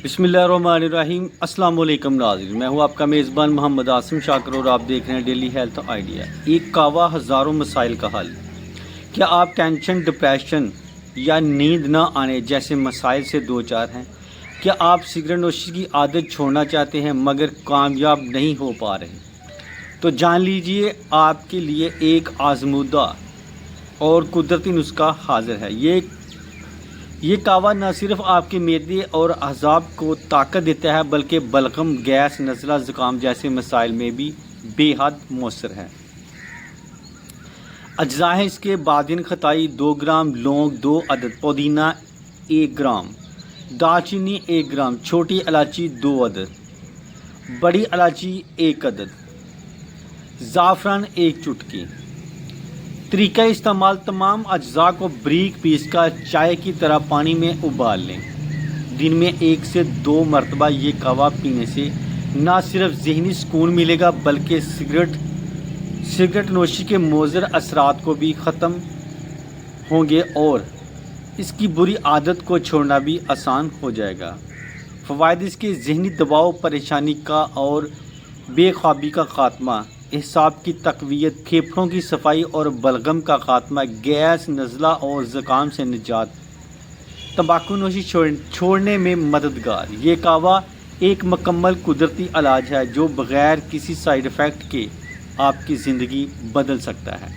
बिस्मिल्लाहिर्रहमानिर्रहीम। अस्सलाम वालेकुम नाज़रीन, मैं हूं आपका मेज़बान मोहम्मद आसिम शाकर और आप देख रहे हैं डेली हेल्थ आइडिया। एक कहवा हज़ारों मसाइल का हल। क्या आप टेंशन, डिप्रेशन या नींद ना आने जैसे मसाइल से दो चार हैं? क्या आप सिगरेट नोशी की आदत छोड़ना चाहते हैं मगर कामयाब नहीं हो पा रहे? तो जान लीजिए, आपके लिए एक आजमूदा और कुदरती नुस्खा हाजिर है। ये कहवा न सिर्फ आपके मैदे और अज़ाब को ताकत देता है बल्कि बलगम, गैस, नज़ला, ज़ुकाम जैसे मसाइल में भी बेहद मौसर है। अज्जा है इसके: बादिन खताई 2 ग्राम, लौंग 2 अदद, पुदीना 1 ग्राम, दालचीनी 1 ग्राम, छोटी इलायची 2 अदद, बड़ी इलायची 1 अदद, ज़ाफ़रान 1 चुटकी। तरीका इस्तेमाल: तमाम अज्जा को बारीक पीस कर चाय की तरह पानी में उबाल लें। दिन में 1 से 2 मरतबा ये कहवा पीने से न सिर्फ ज़हनी सुकून मिलेगा बल्कि सिगरेट नोशी के मुज़र असरात को भी ख़त्म होंगे और इसकी बुरी आदत को छोड़ना भी आसान हो जाएगा। फ़वाइद इसके: ज़हनी दबाव, परेशानी का और बेख्वाबी का ख़ात्मा, एहसाब की तक़वियत, फेफड़ों की सफाई और बलगम का ख़ात्मा, गैस, नज़ला और ज़ुकाम से निजात, तंबाकू नोशी छोड़ने में मददगार। ये कहवा एक मुकम्मल कुदरती इलाज है जो बग़ैर किसी साइड इफ़ेक्ट के आपकी ज़िंदगी बदल सकता है।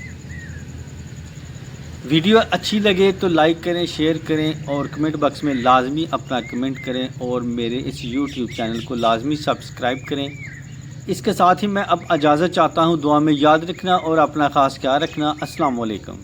वीडियो अच्छी लगे तो लाइक करें, शेयर करें और कमेंट बॉक्स में लाजमी अपना कमेंट करें और मेरे इस यूट्यूब चैनल को लाजमी सब्सक्राइब करें। इसके साथ ही मैं अब इजाज़त चाहता हूँ। दुआ में याद रखना और अपना ख़ास ख्याल रखना। अस्सलाम वालेकुम।